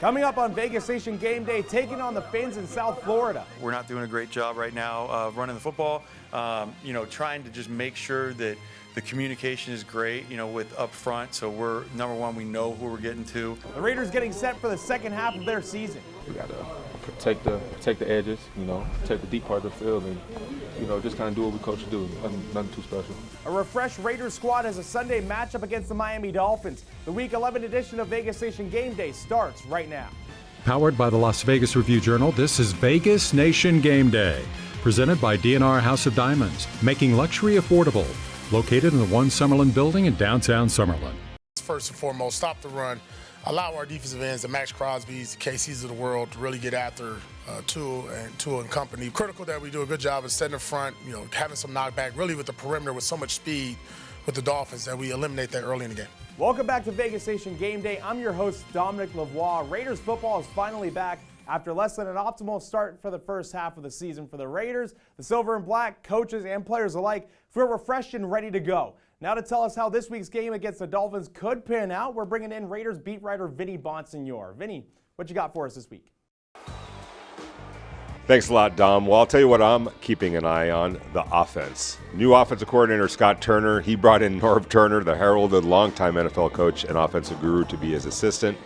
Coming up on Vegas Nation Game Day, taking on the Fins in South Florida. We're not doing a great job right now running the football, trying to just make sure that the communication is great, with up front. So we're, number one, we know who we're getting to. The Raiders getting set for the second half of their season. We got to protect the edges, protect the deep part of the field, and, just kind of do what we coach to do. Nothing too special. A refreshed Raiders squad has a Sunday matchup against the Miami Dolphins. The Week 11 edition of Vegas Nation Game Day starts right now. Powered by the Las Vegas Review-Journal, this is Vegas Nation Game Day. Presented by DNR House of Diamonds, making luxury affordable. Located in the One Summerlin building in downtown Summerlin. First and foremost, stop the run. Allow our defensive ends, the Max Crosby's, the KC's of the world, to really get after Tua and company. Critical that we do a good job of setting the front, having some knockback, really with the perimeter with so much speed with the Dolphins that we eliminate that early in the game. Welcome back to Vegas Nation Game Day. I'm your host, Dominic Lavoie. Raiders football is finally back after less than an optimal start for the first half of the season for the Raiders. The silver and black coaches and players alike feel refreshed and ready to go. Now to tell us how this week's game against the Dolphins could pan out, we're bringing in Raiders beat writer Vinny Bonsignore. Vinny, what you got for us this week? Thanks a lot, Dom. Well, I'll tell you what I'm keeping an eye on, the offense. New offensive coordinator Scott Turner, he brought in Norv Turner, the heralded longtime NFL coach and offensive guru, to be his assistant.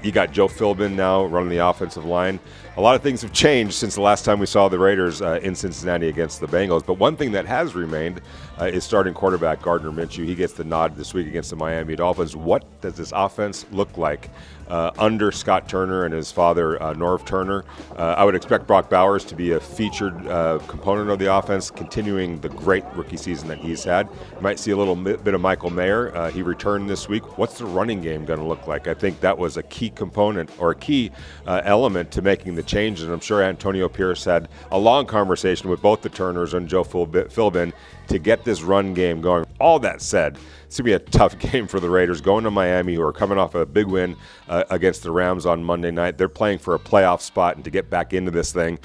You got Joe Philbin now running the offensive line. A lot of things have changed since the last time we saw the Raiders in Cincinnati against the Bengals, but one thing that has remained is starting quarterback Gardner Minshew. He gets the nod this week against the Miami Dolphins. What does this offense look like under Scott Turner and his father, Norv Turner? I would expect Brock Bowers to be a featured component of the offense, continuing the great rookie season that he's had. You might see a little bit of Michael Mayer. He returned this week. What's the running game going to look like? I think that was a key component or a key element to making the change, and I'm sure Antonio Pierce had a long conversation with both the Turners and Joe Philbin to get this run game going. All that said, it's going to be a tough game for the Raiders going to Miami, who are coming off a big win against the Rams on Monday night. They're playing for a playoff spot and to get back into this thing.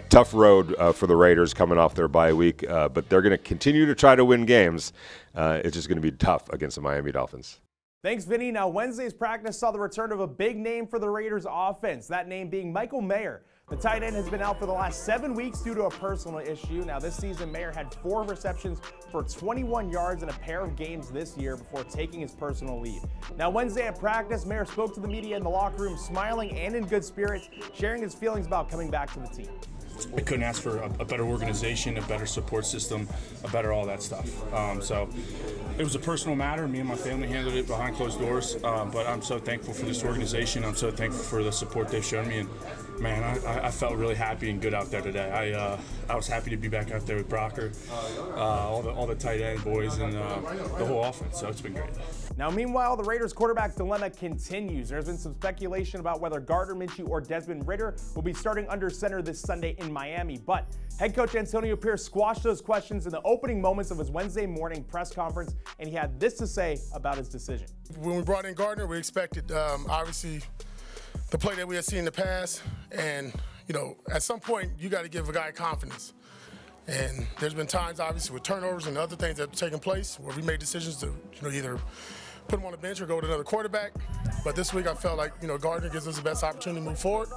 Tough road for the Raiders coming off their bye week, but they're going to continue to try to win games. It's just going to be tough against the Miami Dolphins. Thanks, Vinny. Now, Wednesday's practice saw the return of a big name for the Raiders offense, that name being Michael Mayer. The tight end has been out for the last 7 weeks due to a personal issue. Now, this season, Mayer had 4 receptions for 21 yards in a pair of games this year before taking his personal leave. Now, Wednesday at practice, Mayer spoke to the media in the locker room, smiling and in good spirits, sharing his feelings about coming back to the team. I couldn't ask for a better organization, a better support system, a better all that stuff. So it was a personal matter. Me and my family handled it behind closed doors. But I'm so thankful for this organization. I'm so thankful for the support they've shown me. And man, I felt really happy and good out there today. I was happy to be back out there with Brocker, all the tight end boys, and the whole offense. So it's been great. Now, meanwhile, the Raiders' quarterback dilemma continues. There's been some speculation about whether Gardner Minshew or Desmond Ridder will be starting under center this Sunday in Miami. But head coach Antonio Pierce squashed those questions in the opening moments of his Wednesday morning press conference, and he had this to say about his decision. When we brought in Gardner, we expected, obviously, the play that we had seen in the past. And, at some point, you got to give a guy confidence. And there's been times, obviously, with turnovers and other things that have taken place where we made decisions to, either put him on the bench or go with another quarterback. But this week I felt like, Gardner gives us the best opportunity to move forward,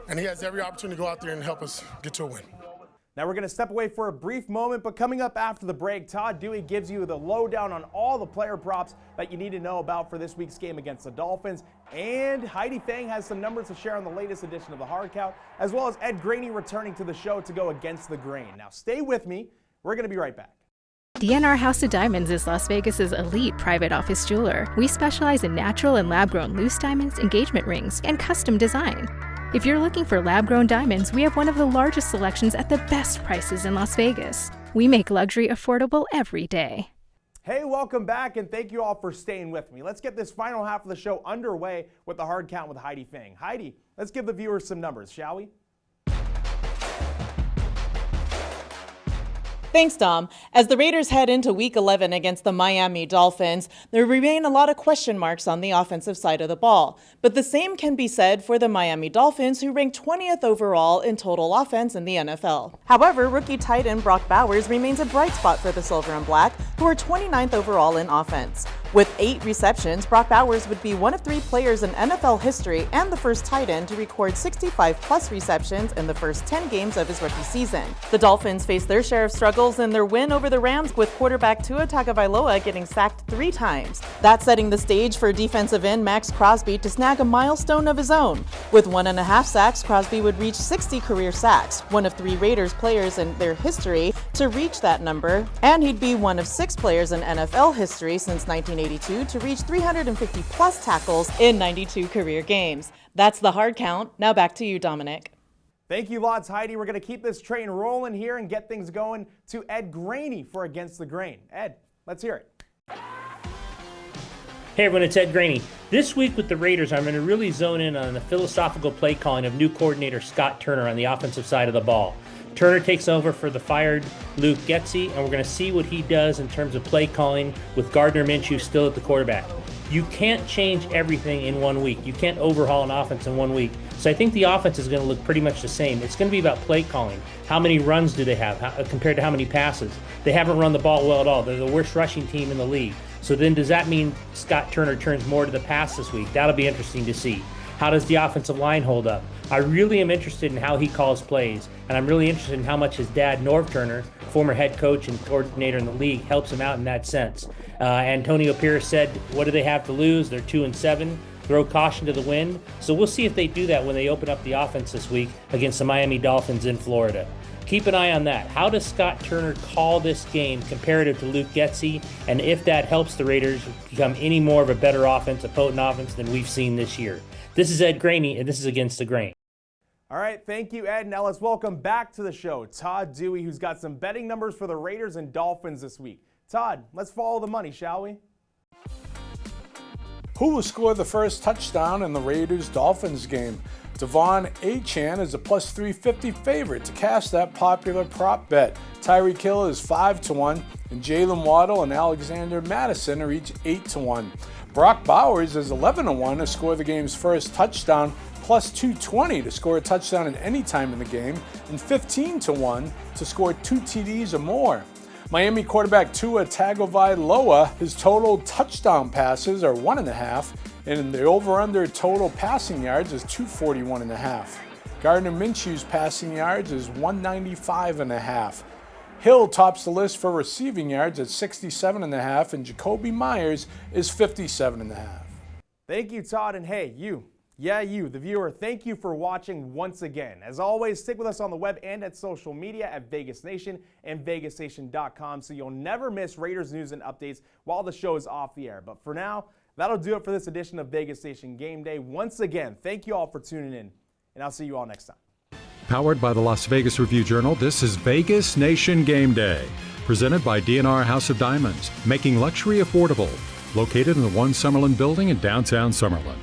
and he has every opportunity to go out there and help us get to a win. Now we're going to step away for a brief moment, but coming up after the break, Todd Dewey gives you the lowdown on all the player props that you need to know about for this week's game against the Dolphins. And Heidi Fang has some numbers to share on the latest edition of the Hard Count, as well as Ed Graney returning to the show to go against the grain. Now stay with me. We're going to be right back. DNR House of Diamonds is Las Vegas's elite private office jeweler. We specialize in natural and lab-grown loose diamonds, engagement rings, and custom design. If you're looking for lab-grown diamonds, we have one of the largest selections at the best prices in Las Vegas. We make luxury affordable every day. Hey, welcome back, and thank you all for staying with me. Let's get this final half of the show underway with the Hard Count with Heidi Fang. Heidi, let's give the viewers some numbers, shall we? Thanks, Dom. As the Raiders head into Week 11 against the Miami Dolphins, there remain a lot of question marks on the offensive side of the ball. But the same can be said for the Miami Dolphins, who ranked 20th overall in total offense in the NFL. However, rookie tight end Brock Bowers remains a bright spot for the Silver and Black, who are 29th overall in offense. With 8 receptions, Brock Bowers would be one of 3 players in NFL history and the first tight end to record 65-plus receptions in the first 10 games of his rookie season. The Dolphins faced their share of struggles in their win over the Rams, with quarterback Tua Tagovailoa getting sacked 3 times. That's setting the stage for defensive end Max Crosby to snag a milestone of his own. With 1.5 sacks, Crosby would reach 60 career sacks, one of 3 Raiders players in their history to reach that number, and he'd be one of 6 players in NFL history since 1982 to reach 350-plus tackles in 92 career games. That's the hard count. Now back to you, Dominic. Thank you lots, Heidi. We're going to keep this train rolling here and get things going to Ed Graney for Against the Grain. Ed, let's hear it. Hey everyone, it's Ed Graney. This week with the Raiders, I'm going to really zone in on the philosophical play calling of new coordinator Scott Turner on the offensive side of the ball. Turner takes over for the fired Luke Getsy, and we're going to see what he does in terms of play calling with Gardner Minshew still at the quarterback. You can't change everything in 1 week. You can't overhaul an offense in 1 week. So I think the offense is going to look pretty much the same. It's going to be about play calling. How many runs do they have compared to how many passes? They haven't run the ball well at all. They're the worst rushing team in the league. So then does that mean Scott Turner turns more to the pass this week? That'll be interesting to see. How does the offensive line hold up? I really am interested in how he calls plays, and I'm really interested in how much his dad, Norv Turner, former head coach and coordinator in the league, helps him out in that sense. Antonio Pierce said, what do they have to lose? They're 2-7. Throw caution to the wind. So we'll see if they do that when they open up the offense this week against the Miami Dolphins in Florida. Keep an eye on that. How does Scott Turner call this game comparative to Luke Getsy? And if that helps the Raiders become any more of a better offense, a potent offense than we've seen this year. This is Ed Graney, and this is Against the Grain. All right, thank you, Ed. Now let's welcome back to the show Todd Dewey, who's got some betting numbers for the Raiders and Dolphins this week. Todd, let's follow the money, shall we? Who will score the first touchdown in the Raiders-Dolphins game? Devon Achane is a plus 350 favorite to cash that popular prop bet. Tyreek Hill is 5-1, and Jalen Waddle and Alexander Mattison are each 8-1. Brock Bowers is 11-1 to score the game's first touchdown, plus 220 to score a touchdown at any time in the game, and 15-1 to score 2 TDs or more. Miami quarterback Tua Tagovailoa, his total touchdown passes are 1.5, and the over-under total passing yards is 241.5. Gardner Minshew's passing yards is 195.5. Hill tops the list for receiving yards at 67.5, and Jacoby Myers is 57.5. Thank you, Todd, and hey, you, the viewer, thank you for watching once again. As always, stick with us on the web and at social media at Vegas Nation and VegasNation.com so you'll never miss Raiders news and updates while the show is off the air. But for now, that'll do it for this edition of Vegas Nation Game Day. Once again, thank you all for tuning in, and I'll see you all next time. Powered by the Las Vegas Review-Journal, this is Vegas Nation Game Day. Presented by D&R House of Diamonds, making luxury affordable. Located in the One Summerlin building in downtown Summerlin.